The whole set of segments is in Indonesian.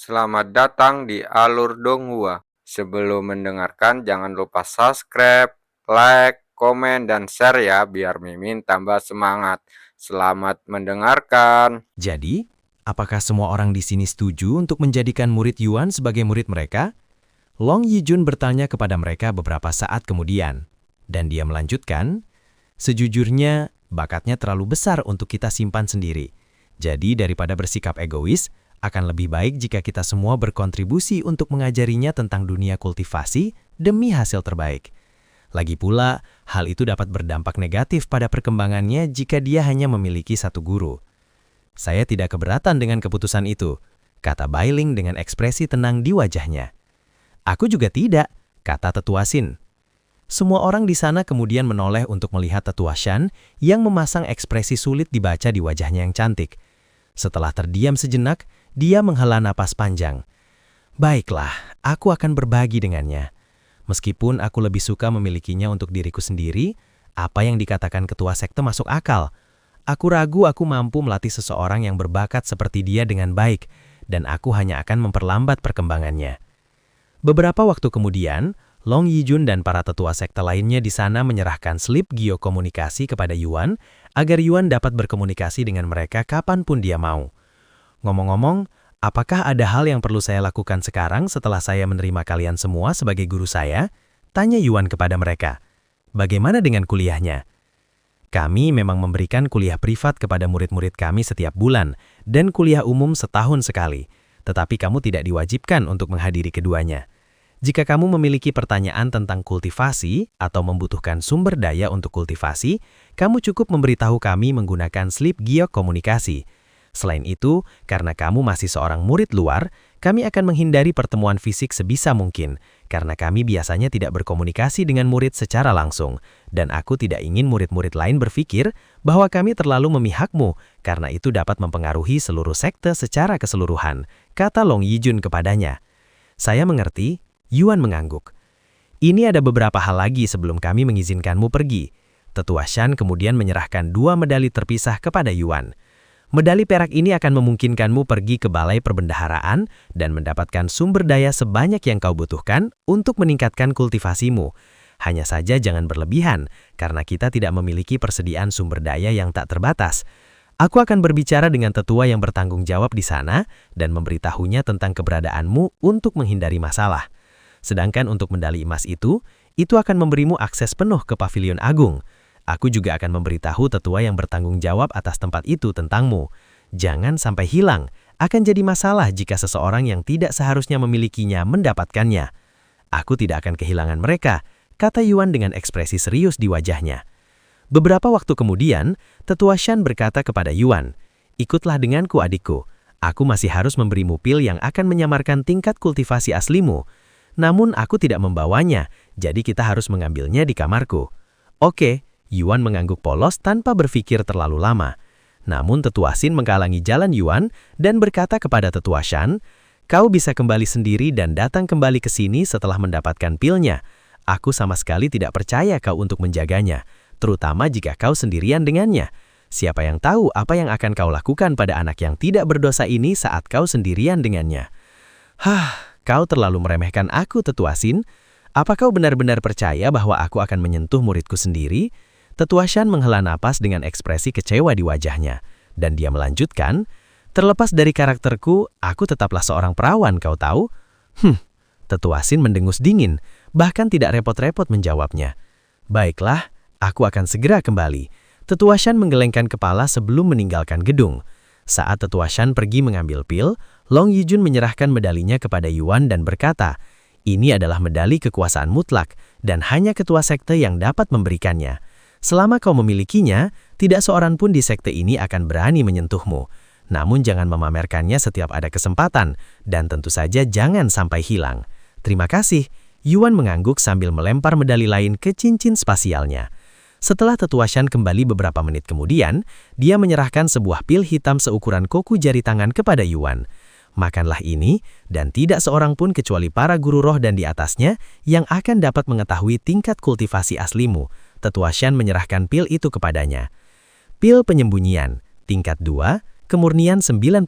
Selamat datang di Alur Donghua. Sebelum mendengarkan, jangan lupa subscribe, like, komen, dan share ya, biar Mimin tambah semangat. Selamat mendengarkan. Jadi, apakah semua orang di sini setuju untuk menjadikan murid Yuan sebagai murid mereka? Long Yijun bertanya kepada mereka beberapa saat kemudian. Dan dia melanjutkan, sejujurnya, bakatnya terlalu besar untuk kita simpan sendiri. Jadi, daripada bersikap egois, akan lebih baik jika kita semua berkontribusi untuk mengajarinya tentang dunia kultivasi demi hasil terbaik. Lagi pula, hal itu dapat berdampak negatif pada perkembangannya jika dia hanya memiliki satu guru. Saya tidak keberatan dengan keputusan itu, kata Bailing dengan ekspresi tenang di wajahnya. Aku juga tidak, kata Tetua Sin. Semua orang di sana kemudian menoleh untuk melihat Tetua Shan yang memasang ekspresi sulit dibaca di wajahnya yang cantik. Setelah terdiam sejenak, dia menghela napas panjang. Baiklah, aku akan berbagi dengannya. Meskipun aku lebih suka memilikinya untuk diriku sendiri, apa yang dikatakan ketua sekte masuk akal. Aku ragu aku mampu melatih seseorang yang berbakat seperti dia dengan baik, dan aku hanya akan memperlambat perkembangannya. Beberapa waktu kemudian, Long Yijun dan para tetua sekte lainnya di sana menyerahkan slip geokomunikasi kepada Yuan, agar Yuan dapat berkomunikasi dengan mereka kapanpun dia mau. Ngomong-ngomong, apakah ada hal yang perlu saya lakukan sekarang setelah saya menerima kalian semua sebagai guru saya? Tanya Yuan kepada mereka. Bagaimana dengan kuliahnya? Kami memang memberikan kuliah privat kepada murid-murid kami setiap bulan, dan kuliah umum setahun sekali. Tetapi kamu tidak diwajibkan untuk menghadiri keduanya. Jika kamu memiliki pertanyaan tentang kultivasi atau membutuhkan sumber daya untuk kultivasi, kamu cukup memberitahu kami menggunakan slip geokomunikasi. Selain itu, karena kamu masih seorang murid luar, kami akan menghindari pertemuan fisik sebisa mungkin, karena kami biasanya tidak berkomunikasi dengan murid secara langsung, dan aku tidak ingin murid-murid lain berpikir bahwa kami terlalu memihakmu, karena itu dapat mempengaruhi seluruh sekte secara keseluruhan, kata Long Yijun kepadanya. Saya mengerti, Yuan mengangguk. Ini ada beberapa hal lagi sebelum kami mengizinkanmu pergi. Tetua Shan kemudian menyerahkan 2 medali terpisah kepada Yuan. Medali perak ini akan memungkinkanmu pergi ke balai perbendaharaan dan mendapatkan sumber daya sebanyak yang kau butuhkan untuk meningkatkan kultivasimu. Hanya saja jangan berlebihan, karena kita tidak memiliki persediaan sumber daya yang tak terbatas. Aku akan berbicara dengan tetua yang bertanggung jawab di sana dan memberitahunya tentang keberadaanmu untuk menghindari masalah. Sedangkan untuk medali emas itu akan memberimu akses penuh ke Pavilion Agung. Aku juga akan memberitahu tetua yang bertanggung jawab atas tempat itu tentangmu. Jangan sampai hilang, akan jadi masalah jika seseorang yang tidak seharusnya memilikinya mendapatkannya. Aku tidak akan kehilangan mereka, kata Yuan dengan ekspresi serius di wajahnya. Beberapa waktu kemudian, Tetua Shan berkata kepada Yuan, ikutlah denganku adikku, aku masih harus memberimu pil yang akan menyamarkan tingkat kultivasi aslimu. Namun aku tidak membawanya, jadi kita harus mengambilnya di kamarku. Oke. Yuan mengangguk polos tanpa berpikir terlalu lama. Namun Tetua Sin menghalangi jalan Yuan dan berkata kepada Tetua Shan, kau bisa kembali sendiri dan datang kembali ke sini setelah mendapatkan pilnya. Aku sama sekali tidak percaya kau untuk menjaganya, terutama jika kau sendirian dengannya. Siapa yang tahu apa yang akan kau lakukan pada anak yang tidak berdosa ini saat kau sendirian dengannya? Kau terlalu meremehkan aku, Tetua Sin. Apa kau benar-benar percaya bahwa aku akan menyentuh muridku sendiri? Tetua Shan menghela napas dengan ekspresi kecewa di wajahnya, dan dia melanjutkan, terlepas dari karakterku, aku tetaplah seorang perawan, kau tahu? Tetua Sin mendengus dingin, bahkan tidak repot-repot menjawabnya. Baiklah, aku akan segera kembali. Tetua Shan menggelengkan kepala sebelum meninggalkan gedung. Saat Tetua Shan pergi mengambil pil, Long Yijun menyerahkan medalinya kepada Yuan dan berkata, ini adalah medali kekuasaan mutlak, dan hanya ketua sekte yang dapat memberikannya. Selama kau memilikinya, tidak seorang pun di sekte ini akan berani menyentuhmu. Namun jangan memamerkannya setiap ada kesempatan, dan tentu saja jangan sampai hilang. Terima kasih, Yuan mengangguk sambil melempar medali lain ke cincin spasialnya. Setelah Tetua Shan kembali beberapa menit kemudian, dia menyerahkan sebuah pil hitam seukuran kuku jari tangan kepada Yuan. Makanlah ini, dan tidak seorang pun kecuali para guru roh dan di atasnya yang akan dapat mengetahui tingkat kultivasi aslimu. Tetua Shan menyerahkan pil itu kepadanya. Pil penyembunyian, tingkat 2, kemurnian 92%.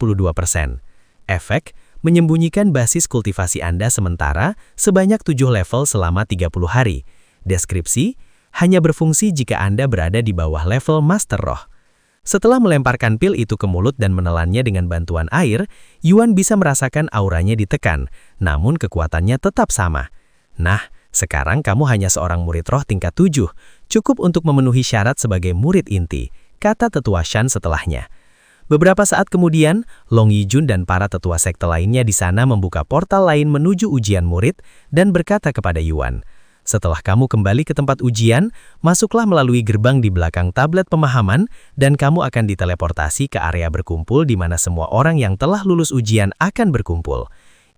Efek, menyembunyikan basis kultivasi Anda sementara sebanyak 7 level selama 30 hari. Deskripsi, hanya berfungsi jika Anda berada di bawah level Master Roh. Setelah melemparkan pil itu ke mulut dan menelannya dengan bantuan air, Yuan bisa merasakan auranya ditekan, namun kekuatannya tetap sama. Nah, sekarang kamu hanya seorang murid roh tingkat 7, cukup untuk memenuhi syarat sebagai murid inti, kata Tetua Shan setelahnya. Beberapa saat kemudian, Long Yijun dan para tetua sekte lainnya di sana membuka portal lain menuju ujian murid dan berkata kepada Yuan, "Setelah kamu kembali ke tempat ujian, masuklah melalui gerbang di belakang tablet pemahaman dan kamu akan diteleportasi ke area berkumpul di mana semua orang yang telah lulus ujian akan berkumpul.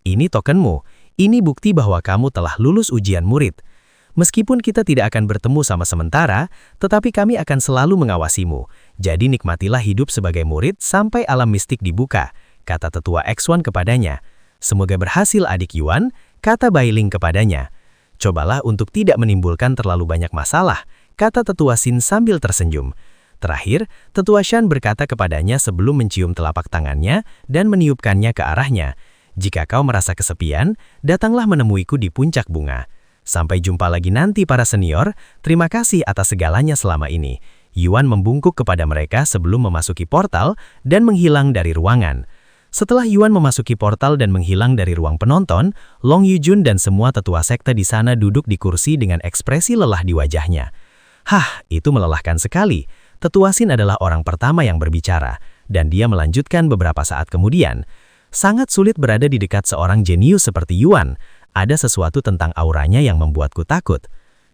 Ini tokenmu, ini bukti bahwa kamu telah lulus ujian murid. Meskipun kita tidak akan bertemu sama sementara, tetapi kami akan selalu mengawasimu. Jadi nikmatilah hidup sebagai murid sampai alam mistik dibuka," kata Tetua X1 kepadanya. "Semoga berhasil adik Yuan," kata Bailing kepadanya. "Cobalah untuk tidak menimbulkan terlalu banyak masalah," kata Tetua Xin sambil tersenyum. Terakhir, Tetua Shan berkata kepadanya sebelum mencium telapak tangannya dan meniupkannya ke arahnya, "Jika kau merasa kesepian, datanglah menemuiku di puncak bunga. Sampai jumpa lagi nanti para senior, terima kasih atas segalanya selama ini." Yuan membungkuk kepada mereka sebelum memasuki portal dan menghilang dari ruangan. Setelah Yuan memasuki portal dan menghilang dari ruang penonton, Long Yijun dan semua tetua sekte di sana duduk di kursi dengan ekspresi lelah di wajahnya. Hah, itu melelahkan sekali. Tetua Xin adalah orang pertama yang berbicara, dan dia melanjutkan beberapa saat kemudian. "Sangat sulit berada di dekat seorang jenius seperti Yuan. Ada sesuatu tentang auranya yang membuatku takut.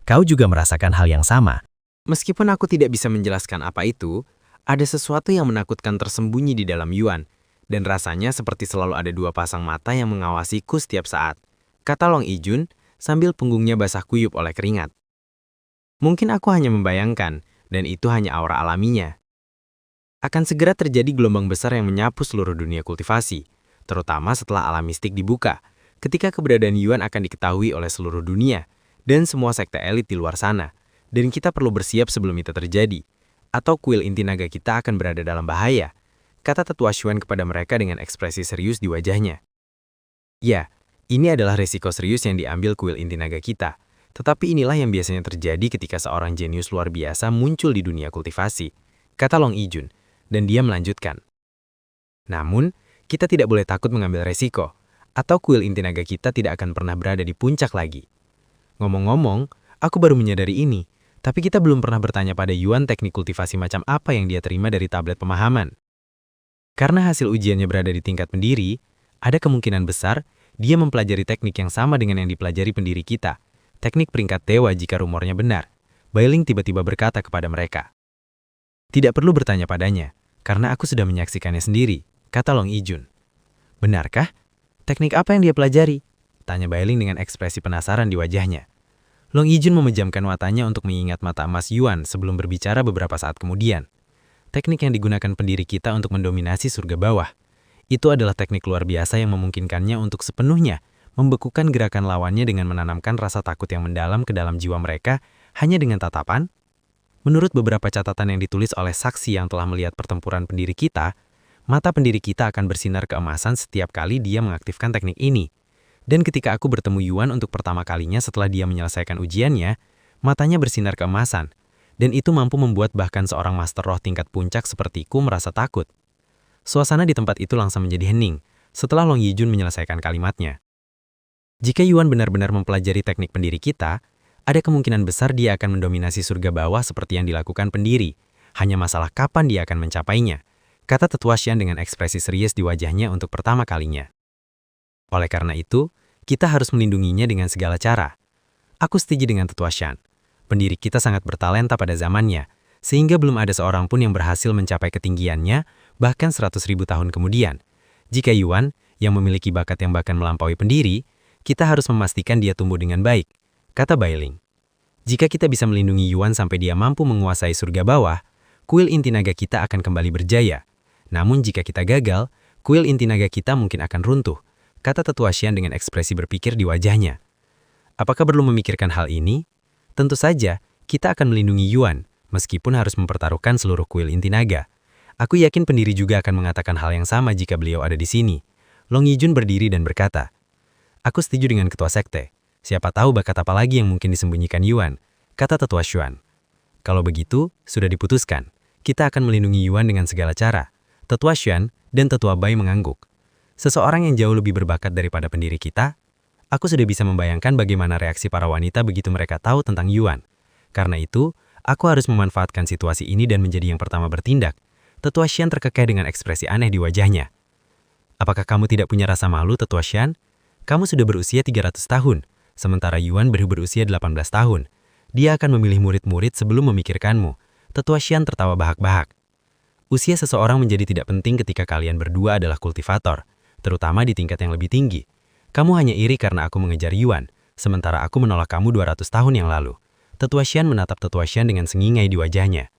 Kau juga merasakan hal yang sama." Meskipun aku tidak bisa menjelaskan apa itu, ada sesuatu yang menakutkan tersembunyi di dalam Yuan, dan rasanya seperti selalu ada dua pasang mata yang mengawasiku setiap saat, kata Long Yijun sambil punggungnya basah kuyup oleh keringat. Mungkin aku hanya membayangkan, dan itu hanya aura alaminya. Akan segera terjadi gelombang besar yang menyapu seluruh dunia kultivasi, terutama setelah alam mistik dibuka, ketika keberadaan Yuan akan diketahui oleh seluruh dunia, dan semua sekte elit di luar sana. Dan kita perlu bersiap sebelum itu terjadi, atau kuil inti naga kita akan berada dalam bahaya, kata Tetua Xuan kepada mereka dengan ekspresi serius di wajahnya. Ya, ini adalah resiko serius yang diambil kuil inti naga kita, tetapi inilah yang biasanya terjadi ketika seorang jenius luar biasa muncul di dunia kultivasi, kata Long Yijun, dan dia melanjutkan. Namun, kita tidak boleh takut mengambil resiko, atau kuil inti naga kita tidak akan pernah berada di puncak lagi. Ngomong-ngomong, aku baru menyadari ini, tapi kita belum pernah bertanya pada Yuan teknik kultivasi macam apa yang dia terima dari tablet pemahaman. Karena hasil ujiannya berada di tingkat pendiri, ada kemungkinan besar dia mempelajari teknik yang sama dengan yang dipelajari pendiri kita, teknik peringkat dewa jika rumornya benar. Bailing tiba-tiba berkata kepada mereka. Tidak perlu bertanya padanya, karena aku sudah menyaksikannya sendiri, kata Long Yijun. Benarkah? Teknik apa yang dia pelajari? Tanya Bailing dengan ekspresi penasaran di wajahnya. Long Yijun memejamkan matanya untuk mengingat mata emas Yuan sebelum berbicara beberapa saat kemudian. Teknik yang digunakan pendiri kita untuk mendominasi surga bawah. Itu adalah teknik luar biasa yang memungkinkannya untuk sepenuhnya membekukan gerakan lawannya dengan menanamkan rasa takut yang mendalam ke dalam jiwa mereka hanya dengan tatapan. Menurut beberapa catatan yang ditulis oleh saksi yang telah melihat pertempuran pendiri kita, mata pendiri kita akan bersinar keemasan setiap kali dia mengaktifkan teknik ini. Dan ketika aku bertemu Yuan untuk pertama kalinya setelah dia menyelesaikan ujiannya, matanya bersinar keemasan, dan itu mampu membuat bahkan seorang master roh tingkat puncak sepertiku merasa takut. Suasana di tempat itu langsung menjadi hening setelah Long Yijun menyelesaikan kalimatnya. Jika Yuan benar-benar mempelajari teknik pendiri kita, ada kemungkinan besar dia akan mendominasi surga bawah seperti yang dilakukan pendiri, hanya masalah kapan dia akan mencapainya, kata Tetua Xian dengan ekspresi serius di wajahnya untuk pertama kalinya. Oleh karena itu, kita harus melindunginya dengan segala cara. Aku setuju dengan Tetua Shan. Pendiri kita sangat bertalenta pada zamannya, sehingga belum ada seorang pun yang berhasil mencapai ketinggiannya, bahkan 100.000 tahun kemudian. Jika Yuan, yang memiliki bakat yang bahkan melampaui pendiri, kita harus memastikan dia tumbuh dengan baik, kata Bailing. Jika kita bisa melindungi Yuan sampai dia mampu menguasai surga bawah, kuil inti naga kita akan kembali berjaya. Namun jika kita gagal, kuil inti naga kita mungkin akan runtuh, kata Tetua Xian dengan ekspresi berpikir di wajahnya. Apakah perlu memikirkan hal ini? Tentu saja, kita akan melindungi Yuan, meskipun harus mempertaruhkan seluruh kuil inti naga. Aku yakin pendiri juga akan mengatakan hal yang sama jika beliau ada di sini. Long Yijun berdiri dan berkata, "Aku setuju dengan ketua sekte. Siapa tahu bakat apa lagi yang mungkin disembunyikan Yuan," kata tetua Xuan. "Kalau begitu, sudah diputuskan. Kita akan melindungi Yuan dengan segala cara." Tetua Xuan dan tetua Bai mengangguk. Seseorang yang jauh lebih berbakat daripada pendiri kita, aku sudah bisa membayangkan bagaimana reaksi para wanita begitu mereka tahu tentang Yuan. Karena itu, aku harus memanfaatkan situasi ini dan menjadi yang pertama bertindak. Tetua Xian terkekeh dengan ekspresi aneh di wajahnya. "Apakah kamu tidak punya rasa malu, Tetua Xian? Kamu sudah berusia 300 tahun, sementara Yuan baru berusia 18 tahun. Dia akan memilih murid-murid sebelum memikirkanmu." Tetua Xian tertawa bahak-bahak. "Usia seseorang menjadi tidak penting ketika kalian berdua adalah kultivator, terutama di tingkat yang lebih tinggi. Kamu hanya iri karena aku mengejar Yuan, sementara aku menolak kamu 200 tahun yang lalu." Tetua Xian menatap Tetua Xian dengan sengingai di wajahnya.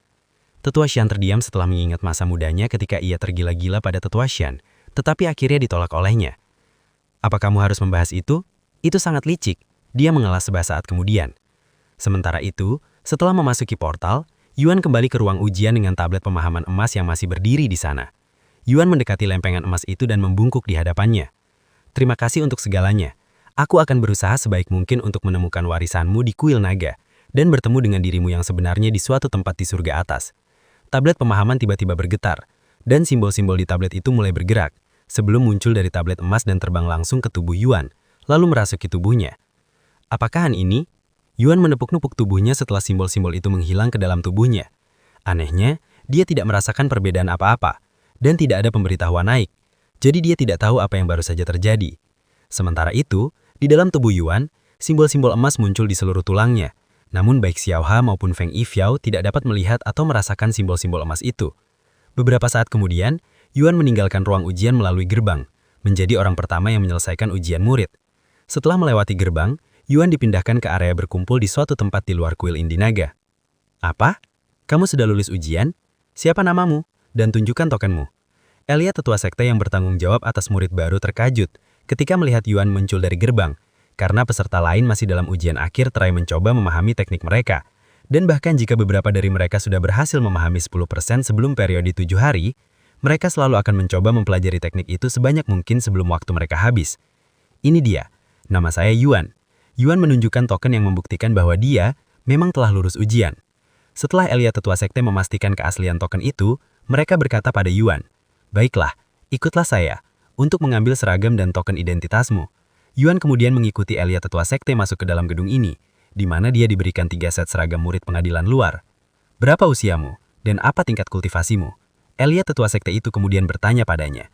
Tetua Xian terdiam setelah mengingat masa mudanya ketika ia tergila-gila pada Tetua Xian, tetapi akhirnya ditolak olehnya. "Apa kamu harus membahas itu? Itu sangat licik," dia mengalah sesaat kemudian. Sementara itu, setelah memasuki portal, Yuan kembali ke ruang ujian dengan tablet pemahaman emas yang masih berdiri di sana. Yuan mendekati lempengan emas itu dan membungkuk di hadapannya. "Terima kasih untuk segalanya. Aku akan berusaha sebaik mungkin untuk menemukan warisanmu di kuil naga dan bertemu dengan dirimu yang sebenarnya di suatu tempat di surga atas." Tablet pemahaman tiba-tiba bergetar, dan simbol-simbol di tablet itu mulai bergerak, sebelum muncul dari tablet emas dan terbang langsung ke tubuh Yuan, lalu merasuki tubuhnya. "Apakahan ini?" Yuan menepuk-nepuk tubuhnya setelah simbol-simbol itu menghilang ke dalam tubuhnya. Anehnya, dia tidak merasakan perbedaan apa-apa, dan tidak ada pemberitahuan naik, jadi dia tidak tahu apa yang baru saja terjadi. Sementara itu, di dalam tubuh Yuan, simbol-simbol emas muncul di seluruh tulangnya. Namun baik Xiaoha maupun Feng Yifiao tidak dapat melihat atau merasakan simbol-simbol emas itu. Beberapa saat kemudian, Yuan meninggalkan ruang ujian melalui gerbang, menjadi orang pertama yang menyelesaikan ujian murid. Setelah melewati gerbang, Yuan dipindahkan ke area berkumpul di suatu tempat di luar kuil Indinaga. "Apa? Kamu sudah lulus ujian? Siapa namamu? Dan tunjukkan tokenmu." Elia, tetua sekte yang bertanggung jawab atas murid baru, terkajut ketika melihat Yuan muncul dari gerbang, karena peserta lain masih dalam ujian akhir try mencoba memahami teknik mereka. Dan bahkan jika beberapa dari mereka sudah berhasil memahami 10% sebelum periode 7 hari, mereka selalu akan mencoba mempelajari teknik itu sebanyak mungkin sebelum waktu mereka habis. "Ini dia, nama saya Yuan." Yuan menunjukkan token yang membuktikan bahwa dia memang telah lulus ujian. Setelah Elia, tetua sekte, memastikan keaslian token itu, mereka berkata pada Yuan, "Baiklah, ikutlah saya untuk mengambil seragam dan token identitasmu." Yuan kemudian mengikuti Elia, tetua sekte, masuk ke dalam gedung ini, di mana dia diberikan 3 set seragam murid pengadilan luar. "Berapa usiamu? Dan apa tingkat kultivasimu?" Elia, tetua sekte itu kemudian bertanya padanya.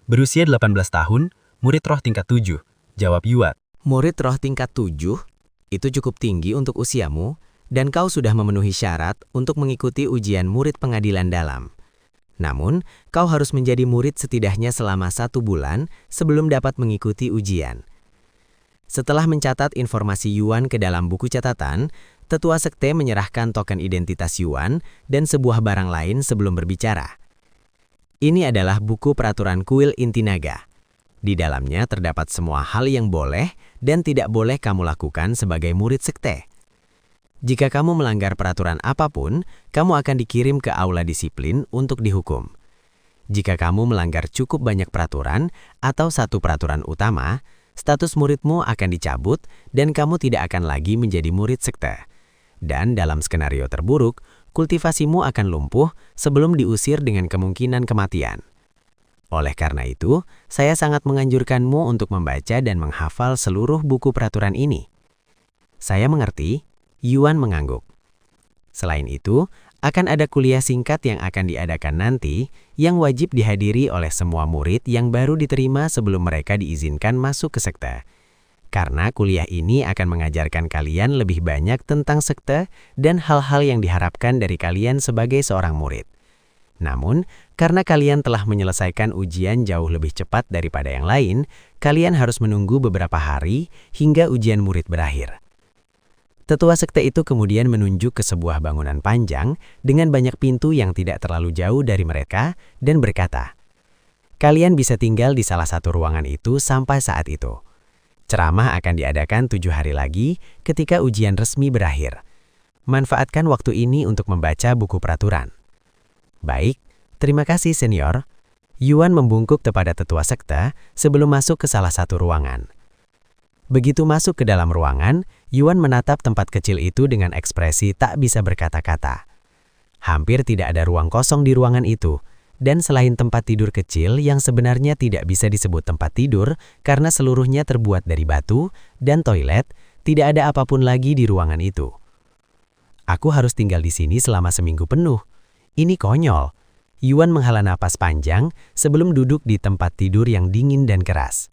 "Berusia 18 tahun, murid roh tingkat 7, jawab Yuan. Murid roh tingkat 7? Itu cukup tinggi untuk usiamu, dan kau sudah memenuhi syarat untuk mengikuti ujian murid pengadilan dalam. Namun, kau harus menjadi murid setidaknya selama 1 bulan sebelum dapat mengikuti ujian." Setelah mencatat informasi Yuan ke dalam buku catatan, tetua sekte menyerahkan token identitas Yuan dan sebuah barang lain sebelum berbicara. "Ini adalah buku peraturan kuil inti naga. Di dalamnya terdapat semua hal yang boleh dan tidak boleh kamu lakukan sebagai murid sekte. Jika kamu melanggar peraturan apapun, kamu akan dikirim ke aula disiplin untuk dihukum. Jika kamu melanggar cukup banyak peraturan atau satu peraturan utama, status muridmu akan dicabut dan kamu tidak akan lagi menjadi murid sekte. Dan dalam skenario terburuk, kultivasimu akan lumpuh sebelum diusir dengan kemungkinan kematian. Oleh karena itu, saya sangat menganjurkanmu untuk membaca dan menghafal seluruh buku peraturan ini." "Saya mengerti," Yuan mengangguk. Selain itu, akan ada kuliah singkat yang akan diadakan nanti yang wajib dihadiri oleh semua murid yang baru diterima sebelum mereka diizinkan masuk ke sekte. Karena kuliah ini akan mengajarkan kalian lebih banyak tentang sekte dan hal-hal yang diharapkan dari kalian sebagai seorang murid. Namun, karena kalian telah menyelesaikan ujian jauh lebih cepat daripada yang lain, kalian harus menunggu beberapa hari hingga ujian murid berakhir. Tetua sekte itu kemudian menunjuk ke sebuah bangunan panjang dengan banyak pintu yang tidak terlalu jauh dari mereka dan berkata, "Kalian bisa tinggal di salah satu ruangan itu sampai saat itu. Ceramah akan diadakan 7 hari lagi ketika ujian resmi berakhir. Manfaatkan waktu ini untuk membaca buku peraturan." "Baik, terima kasih senior." Yuan membungkuk kepada tetua sekte sebelum masuk ke salah satu ruangan. Begitu masuk ke dalam ruangan, Yuan menatap tempat kecil itu dengan ekspresi tak bisa berkata-kata. Hampir tidak ada ruang kosong di ruangan itu, dan selain tempat tidur kecil yang sebenarnya tidak bisa disebut tempat tidur karena seluruhnya terbuat dari batu dan toilet, tidak ada apapun lagi di ruangan itu. Aku harus tinggal di sini selama seminggu penuh. Ini konyol. Yuan menghela napas panjang sebelum duduk di tempat tidur yang dingin dan keras.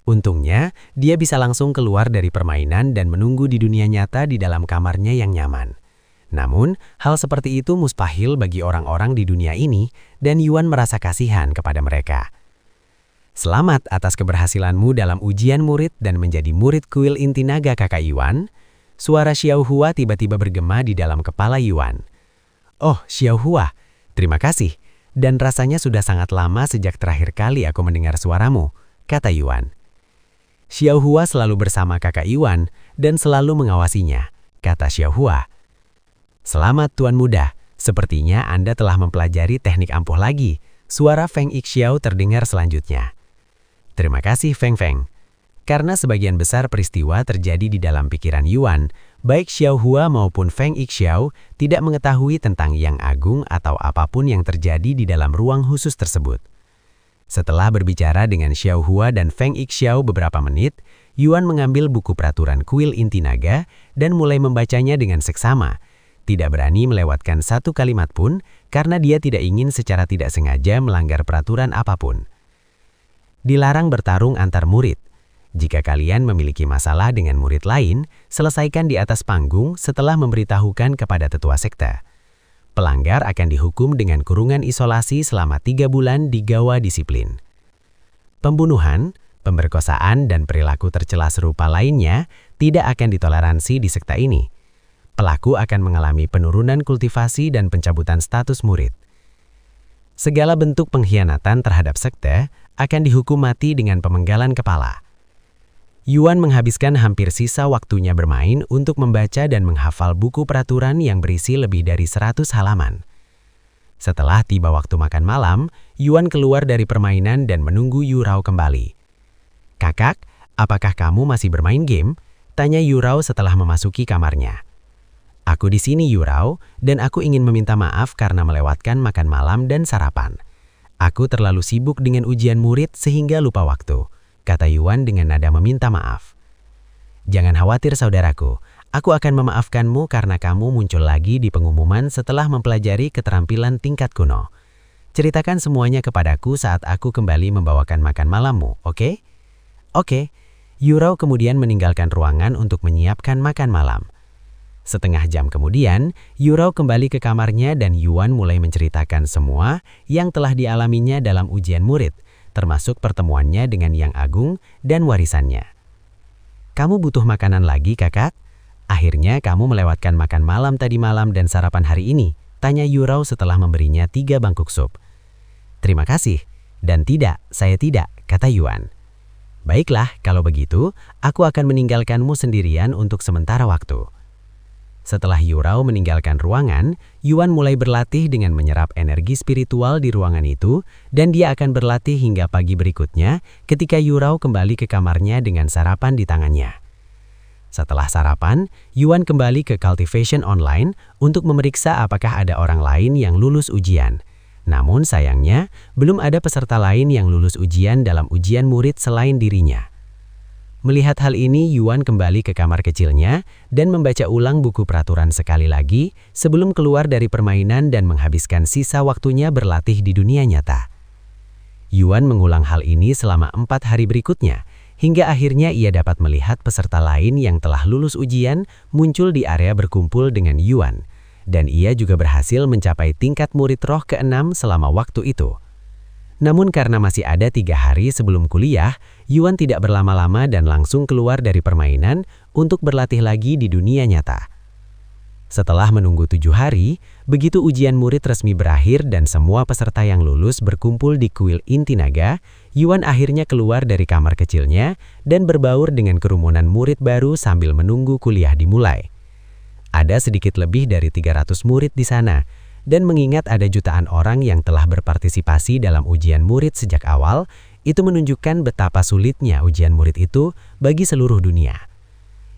Untungnya, dia bisa langsung keluar dari permainan dan menunggu di dunia nyata di dalam kamarnya yang nyaman. Namun, hal seperti itu mustahil bagi orang-orang di dunia ini, dan Yuan merasa kasihan kepada mereka. Selamat atas keberhasilanmu dalam ujian murid dan menjadi murid kuil inti naga kakak Yuan. Suara Xiao Hua tiba-tiba bergema di dalam kepala Yuan. Oh, Xiao Hua, terima kasih. Dan rasanya sudah sangat lama sejak terakhir kali aku mendengar suaramu, kata Yuan. Xiao Hua selalu bersama kakak Yuan dan selalu mengawasinya, kata Xiao Hua. Selamat Tuan Muda, sepertinya Anda telah mempelajari teknik ampuh lagi. Suara Feng Yixiao terdengar selanjutnya. Terima kasih Feng Feng. Karena sebagian besar peristiwa terjadi di dalam pikiran Yuan, baik Xiao Hua maupun Feng Yixiao tidak mengetahui tentang Yang Agung atau apapun yang terjadi di dalam ruang khusus tersebut. Setelah berbicara dengan Xiao Hua dan Feng Yixiao beberapa menit, Yuan mengambil buku peraturan kuil inti naga dan mulai membacanya dengan seksama. Tidak berani melewatkan satu kalimat pun karena dia tidak ingin secara tidak sengaja melanggar peraturan apapun. Dilarang bertarung antar murid. Jika kalian memiliki masalah dengan murid lain, selesaikan di atas panggung setelah memberitahukan kepada tetua sekte. Pelanggar akan dihukum dengan kurungan isolasi selama 3 bulan di gawa disiplin. Pembunuhan, pemerkosaan, dan perilaku tercela serupa lainnya tidak akan ditoleransi di sekte ini. Pelaku akan mengalami penurunan kultivasi dan pencabutan status murid. Segala bentuk pengkhianatan terhadap sekte akan dihukum mati dengan pemenggalan kepala. Yuan menghabiskan hampir sisa waktunya bermain untuk membaca dan menghafal buku peraturan yang berisi lebih dari 100 halaman. Setelah tiba waktu makan malam, Yuan keluar dari permainan dan menunggu Yurao kembali. Kakak, apakah kamu masih bermain game? Tanya Yurao setelah memasuki kamarnya. Aku di sini Yurao, dan aku ingin meminta maaf karena melewatkan makan malam dan sarapan. Aku terlalu sibuk dengan ujian murid sehingga lupa waktu, kata Yuan dengan nada meminta maaf. Jangan khawatir saudaraku, aku akan memaafkanmu karena kamu muncul lagi di pengumuman setelah mempelajari keterampilan tingkat kuno. Ceritakan semuanya kepadaku saat aku kembali membawakan makan malammu, oke? Oke. Yurao kemudian meninggalkan ruangan untuk menyiapkan makan malam. Setengah jam kemudian, Yurao kembali ke kamarnya dan Yuan mulai menceritakan semua yang telah dialaminya dalam ujian murid, termasuk pertemuannya dengan Yang Agung dan warisannya. Kamu butuh makanan lagi, kakak? Akhirnya kamu melewatkan makan malam tadi malam dan sarapan hari ini, tanya Yurao setelah memberinya 3 bangkuk sup. Terima kasih. Dan tidak, saya tidak, kata Yuan. Baiklah, kalau begitu, aku akan meninggalkanmu sendirian untuk sementara waktu. Setelah Yurao meninggalkan ruangan, Yuan mulai berlatih dengan menyerap energi spiritual di ruangan itu, dan dia akan berlatih hingga pagi berikutnya ketika Yurao kembali ke kamarnya dengan sarapan di tangannya. Setelah sarapan, Yuan kembali ke Cultivation Online untuk memeriksa apakah ada orang lain yang lulus ujian. Namun sayangnya, belum ada peserta lain yang lulus ujian dalam ujian murid selain dirinya. Melihat hal ini, Yuan kembali ke kamar kecilnya dan membaca ulang buku peraturan sekali lagi sebelum keluar dari permainan dan menghabiskan sisa waktunya berlatih di dunia nyata. Yuan mengulang hal ini selama 4 hari berikutnya, hingga akhirnya ia dapat melihat peserta lain yang telah lulus ujian muncul di area berkumpul dengan Yuan, dan ia juga berhasil mencapai tingkat murid roh ke-6 selama waktu itu. Namun karena masih ada 3 hari sebelum kuliah, Yuan tidak berlama-lama dan langsung keluar dari permainan untuk berlatih lagi di dunia nyata. Setelah menunggu 7 hari, begitu ujian murid resmi berakhir dan semua peserta yang lulus berkumpul di kuil inti naga, Yuan akhirnya keluar dari kamar kecilnya dan berbaur dengan kerumunan murid baru sambil menunggu kuliah dimulai. Ada sedikit lebih dari 300 murid di sana, Dan mengingat ada jutaan orang yang telah berpartisipasi dalam ujian murid sejak awal, itu menunjukkan betapa sulitnya ujian murid itu bagi seluruh dunia.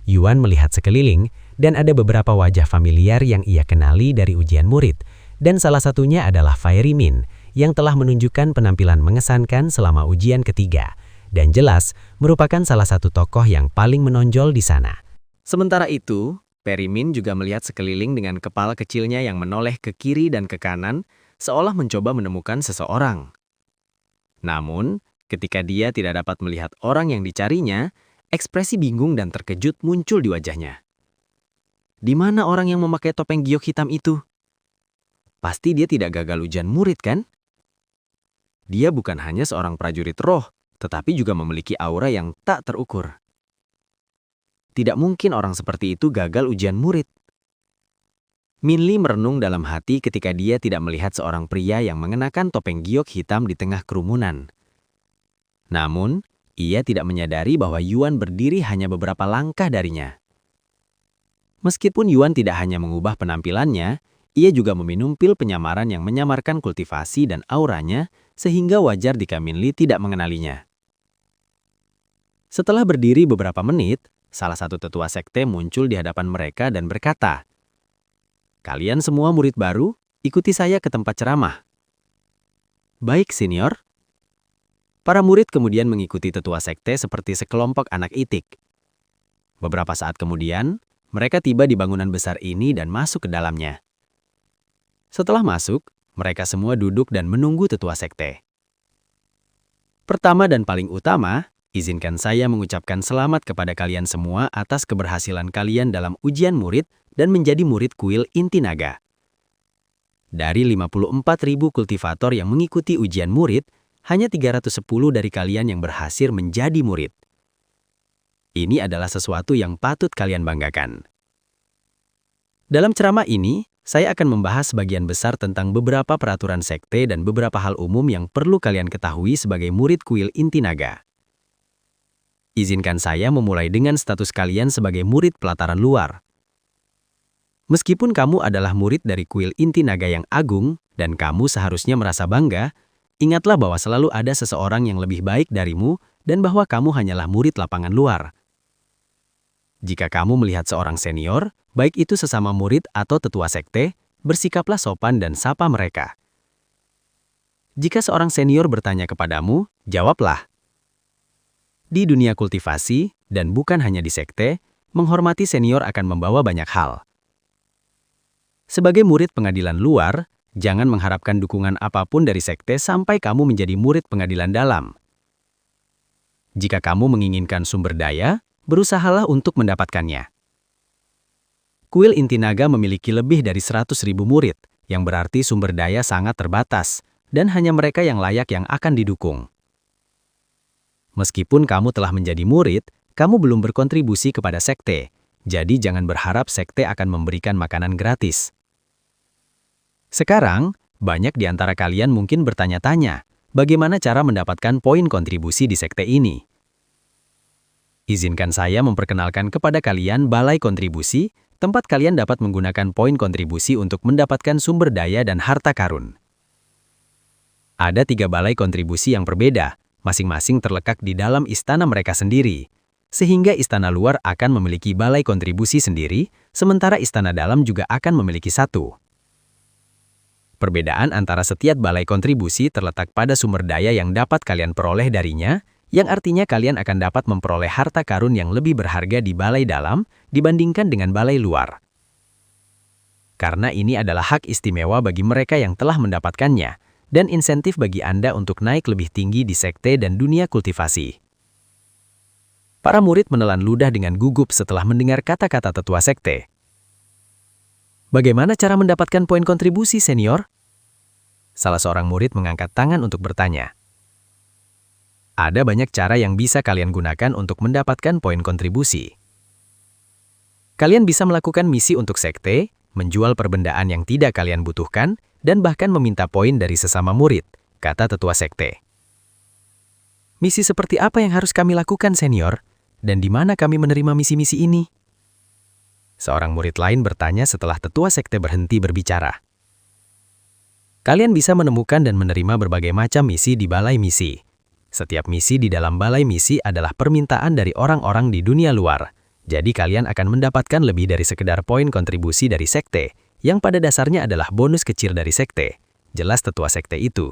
Yuan melihat sekeliling dan ada beberapa wajah familiar yang ia kenali dari ujian murid, dan salah satunya adalah Fairy Min yang telah menunjukkan penampilan mengesankan selama ujian ketiga, dan jelas merupakan salah satu tokoh yang paling menonjol di sana. Sementara itu, Fairy Min juga melihat sekeliling dengan kepala kecilnya yang menoleh ke kiri dan ke kanan, seolah mencoba menemukan seseorang. Namun, ketika dia tidak dapat melihat orang yang dicarinya, ekspresi bingung dan terkejut muncul di wajahnya. Di mana orang yang memakai topeng giok hitam itu? Pasti dia tidak gagal ujian murid, kan? Dia bukan hanya seorang prajurit roh, tetapi juga memiliki aura yang tak terukur. Tidak mungkin orang seperti itu gagal ujian murid. Min Li merenung dalam hati ketika dia tidak melihat seorang pria yang mengenakan topeng giok hitam di tengah kerumunan. Namun, ia tidak menyadari bahwa Yuan berdiri hanya beberapa langkah darinya. Meskipun Yuan tidak hanya mengubah penampilannya, ia juga meminum pil penyamaran yang menyamarkan kultivasi dan auranya, sehingga wajar jika Min Li tidak mengenalinya. Setelah berdiri beberapa menit, salah satu tetua sekte muncul di hadapan mereka dan berkata, "Kalian semua murid baru, ikuti saya ke tempat ceramah." "Baik, senior." Para murid kemudian mengikuti tetua sekte seperti sekelompok anak itik. Beberapa saat kemudian, mereka tiba di bangunan besar ini dan masuk ke dalamnya. Setelah masuk, mereka semua duduk dan menunggu tetua sekte. Pertama dan paling utama, izinkan saya mengucapkan selamat kepada kalian semua atas keberhasilan kalian dalam ujian murid dan menjadi murid kuil inti naga. Dari 54.000 kultivator yang mengikuti ujian murid, hanya 310 dari kalian yang berhasil menjadi murid. Ini adalah sesuatu yang patut kalian banggakan. Dalam ceramah ini, saya akan membahas sebagian besar tentang beberapa peraturan sekte dan beberapa hal umum yang perlu kalian ketahui sebagai murid kuil inti naga. Izinkan saya memulai dengan status kalian sebagai murid pelataran luar. Meskipun kamu adalah murid dari kuil inti naga yang agung, dan kamu seharusnya merasa bangga, ingatlah bahwa selalu ada seseorang yang lebih baik darimu dan bahwa kamu hanyalah murid lapangan luar. Jika kamu melihat seorang senior, baik itu sesama murid atau tetua sekte, bersikaplah sopan dan sapa mereka. Jika seorang senior bertanya kepadamu, jawablah. Di dunia kultivasi, dan bukan hanya di sekte, menghormati senior akan membawa banyak hal. Sebagai murid pengadilan luar, jangan mengharapkan dukungan apapun dari sekte sampai kamu menjadi murid pengadilan dalam. Jika kamu menginginkan sumber daya, berusahalah untuk mendapatkannya. Kuil inti naga memiliki lebih dari 100.000 murid, yang berarti sumber daya sangat terbatas, dan hanya mereka yang layak yang akan didukung. Meskipun kamu telah menjadi murid, kamu belum berkontribusi kepada sekte, jadi jangan berharap sekte akan memberikan makanan gratis. Sekarang, banyak di antara kalian mungkin bertanya-tanya, bagaimana cara mendapatkan poin kontribusi di sekte ini? Izinkan saya memperkenalkan kepada kalian Balai Kontribusi, tempat kalian dapat menggunakan poin kontribusi untuk mendapatkan sumber daya dan harta karun. Ada 3 balai kontribusi yang berbeda, masing-masing terletak di dalam istana mereka sendiri, sehingga istana luar akan memiliki balai kontribusi sendiri, sementara istana dalam juga akan memiliki satu. Perbedaan antara setiap balai kontribusi terletak pada sumber daya yang dapat kalian peroleh darinya, yang artinya kalian akan dapat memperoleh harta karun yang lebih berharga di balai dalam dibandingkan dengan balai luar. Karena ini adalah hak istimewa bagi mereka yang telah mendapatkannya, dan insentif bagi Anda untuk naik lebih tinggi di sekte dan dunia kultivasi. Para murid menelan ludah dengan gugup setelah mendengar kata-kata tetua sekte. Bagaimana cara mendapatkan poin kontribusi, senior? Salah seorang murid mengangkat tangan untuk bertanya. Ada banyak cara yang bisa kalian gunakan untuk mendapatkan poin kontribusi. Kalian bisa melakukan misi untuk sekte, menjual perbendaan yang tidak kalian butuhkan, dan bahkan meminta poin dari sesama murid, kata tetua sekte. Misi seperti apa yang harus kami lakukan, senior? Dan di mana kami menerima misi-misi ini? Seorang murid lain bertanya setelah tetua sekte berhenti berbicara. Kalian bisa menemukan dan menerima berbagai macam misi di balai misi. Setiap misi di dalam balai misi adalah permintaan dari orang-orang di dunia luar. Jadi kalian akan mendapatkan lebih dari sekedar poin kontribusi dari sekte, yang pada dasarnya adalah bonus kecil dari sekte. Jelas tetua sekte itu.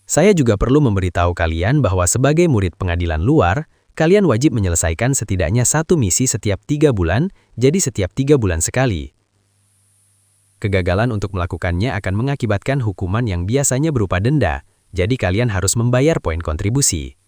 Saya juga perlu memberitahu kalian bahwa sebagai murid pengadilan luar, kalian wajib menyelesaikan setidaknya satu misi setiap 3 bulan, jadi setiap 3 bulan sekali. Kegagalan untuk melakukannya akan mengakibatkan hukuman yang biasanya berupa denda, jadi kalian harus membayar poin kontribusi.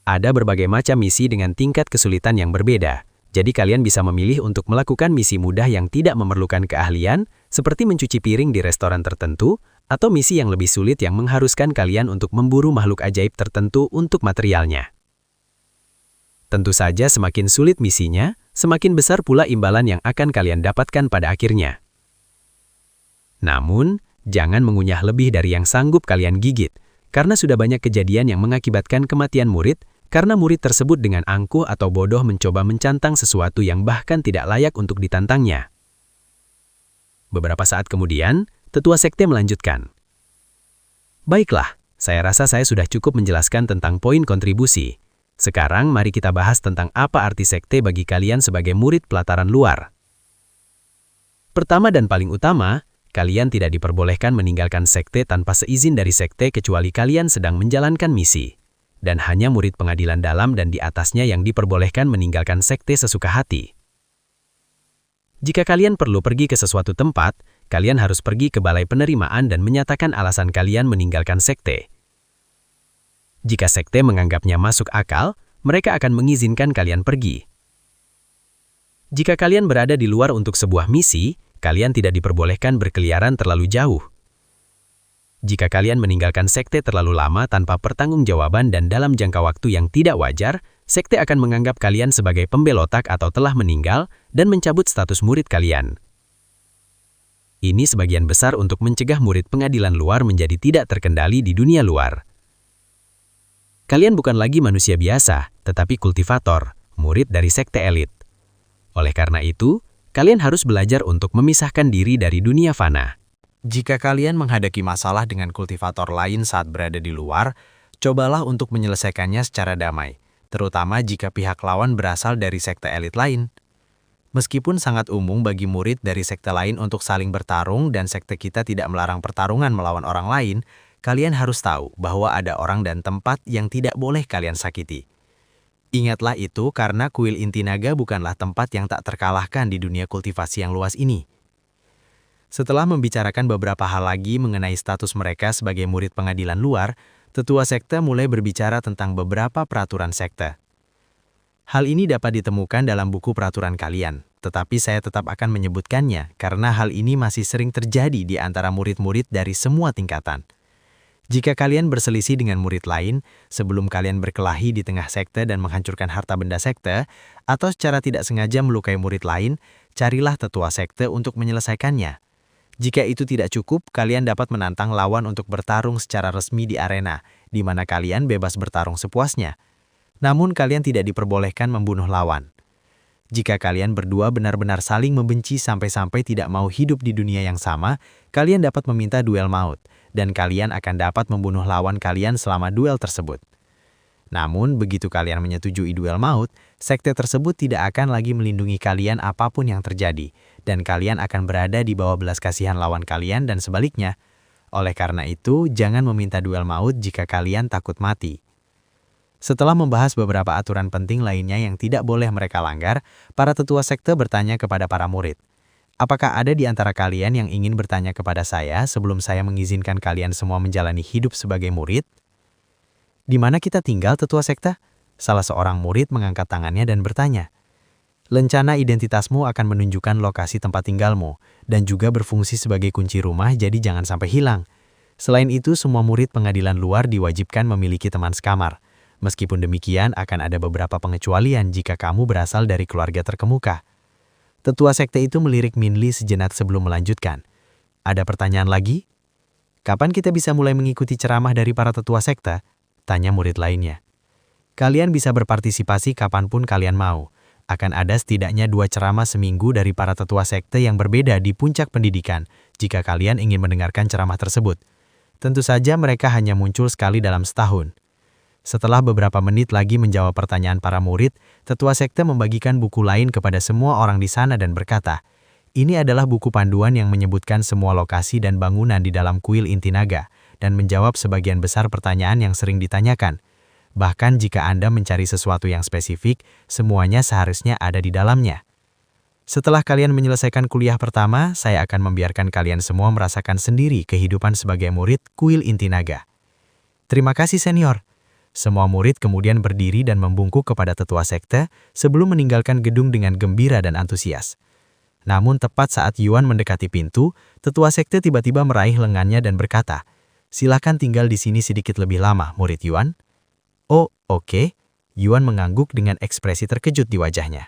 Ada berbagai macam misi dengan tingkat kesulitan yang berbeda, jadi kalian bisa memilih untuk melakukan misi mudah yang tidak memerlukan keahlian, seperti mencuci piring di restoran tertentu, atau misi yang lebih sulit yang mengharuskan kalian untuk memburu makhluk ajaib tertentu untuk materialnya. Tentu saja semakin sulit misinya, semakin besar pula imbalan yang akan kalian dapatkan pada akhirnya. Namun, jangan mengunyah lebih dari yang sanggup kalian gigit, karena sudah banyak kejadian yang mengakibatkan kematian murid, karena murid tersebut dengan angkuh atau bodoh mencoba mencantang sesuatu yang bahkan tidak layak untuk ditantangnya. Beberapa saat kemudian, tetua sekte melanjutkan. Baiklah, saya rasa saya sudah cukup menjelaskan tentang poin kontribusi. Sekarang mari kita bahas tentang apa arti sekte bagi kalian sebagai murid pelataran luar. Pertama dan paling utama, kalian tidak diperbolehkan meninggalkan sekte tanpa seizin dari sekte kecuali kalian sedang menjalankan misi. Dan hanya murid pengadilan dalam dan di atasnya yang diperbolehkan meninggalkan sekte sesuka hati. Jika kalian perlu pergi ke sesuatu tempat, kalian harus pergi ke balai penerimaan dan menyatakan alasan kalian meninggalkan sekte. Jika sekte menganggapnya masuk akal, mereka akan mengizinkan kalian pergi. Jika kalian berada di luar untuk sebuah misi, kalian tidak diperbolehkan berkeliaran terlalu jauh. Jika kalian meninggalkan sekte terlalu lama tanpa pertanggungjawaban dan dalam jangka waktu yang tidak wajar, sekte akan menganggap kalian sebagai pembelotak atau telah meninggal dan mencabut status murid kalian. Ini sebagian besar untuk mencegah murid pengadilan luar menjadi tidak terkendali di dunia luar. Kalian bukan lagi manusia biasa, tetapi kultivator, murid dari sekte elit. Oleh karena itu, kalian harus belajar untuk memisahkan diri dari dunia fana. Jika kalian menghadapi masalah dengan kultivator lain saat berada di luar, cobalah untuk menyelesaikannya secara damai, terutama jika pihak lawan berasal dari sekte elit lain. Meskipun sangat umum bagi murid dari sekte lain untuk saling bertarung dan sekte kita tidak melarang pertarungan melawan orang lain, kalian harus tahu bahwa ada orang dan tempat yang tidak boleh kalian sakiti. Ingatlah itu karena kuil inti naga bukanlah tempat yang tak terkalahkan di dunia kultivasi yang luas ini. Setelah membicarakan beberapa hal lagi mengenai status mereka sebagai murid pengadilan luar, tetua sekte mulai berbicara tentang beberapa peraturan sekte. Hal ini dapat ditemukan dalam buku peraturan kalian, tetapi saya tetap akan menyebutkannya karena hal ini masih sering terjadi di antara murid-murid dari semua tingkatan. Jika kalian berselisih dengan murid lain, sebelum kalian berkelahi di tengah sekte dan menghancurkan harta benda sekte, atau secara tidak sengaja melukai murid lain, carilah tetua sekte untuk menyelesaikannya. Jika itu tidak cukup, kalian dapat menantang lawan untuk bertarung secara resmi di arena, di mana kalian bebas bertarung sepuasnya. Namun kalian tidak diperbolehkan membunuh lawan. Jika kalian berdua benar-benar saling membenci sampai-sampai tidak mau hidup di dunia yang sama, kalian dapat meminta duel maut, dan kalian akan dapat membunuh lawan kalian selama duel tersebut. Namun, begitu kalian menyetujui duel maut, sekte tersebut tidak akan lagi melindungi kalian apapun yang terjadi, dan kalian akan berada di bawah belas kasihan lawan kalian dan sebaliknya. Oleh karena itu, jangan meminta duel maut jika kalian takut mati. Setelah membahas beberapa aturan penting lainnya yang tidak boleh mereka langgar, para tetua sekte bertanya kepada para murid, "Apakah ada di antara kalian yang ingin bertanya kepada saya sebelum saya mengizinkan kalian semua menjalani hidup sebagai murid?" "Di mana kita tinggal, tetua sekte?" Salah seorang murid mengangkat tangannya dan bertanya. "Lencana identitasmu akan menunjukkan lokasi tempat tinggalmu, dan juga berfungsi sebagai kunci rumah, jadi jangan sampai hilang. Selain itu, semua murid pengadilan luar diwajibkan memiliki teman sekamar. Meskipun demikian, akan ada beberapa pengecualian jika kamu berasal dari keluarga terkemuka." Tetua sekte itu melirik Minli sejenak sebelum melanjutkan. "Ada pertanyaan lagi?" "Kapan kita bisa mulai mengikuti ceramah dari para tetua sekte?" tanya murid lainnya. "Kalian bisa berpartisipasi kapanpun kalian mau. Akan ada setidaknya 2 ceramah seminggu dari para tetua sekte yang berbeda di puncak pendidikan, jika kalian ingin mendengarkan ceramah tersebut. Tentu saja mereka hanya muncul sekali dalam setahun. Setelah beberapa menit lagi menjawab pertanyaan para murid, tetua sekte membagikan buku lain kepada semua orang di sana dan berkata, "Ini adalah buku panduan yang menyebutkan semua lokasi dan bangunan di dalam kuil inti naga, dan menjawab sebagian besar pertanyaan yang sering ditanyakan. Bahkan jika Anda mencari sesuatu yang spesifik, semuanya seharusnya ada di dalamnya." Setelah kalian menyelesaikan kuliah pertama, saya akan membiarkan kalian semua merasakan sendiri kehidupan sebagai murid kuil inti naga. Terima kasih senior. Semua murid kemudian berdiri dan membungkuk kepada tetua sekte sebelum meninggalkan gedung dengan gembira dan antusias. Namun tepat saat Yuan mendekati pintu, tetua sekte tiba-tiba meraih lengannya dan berkata, "Silakan tinggal di sini sedikit lebih lama, murid Yuan." "Oh, oke." Yuan mengangguk dengan ekspresi terkejut di wajahnya.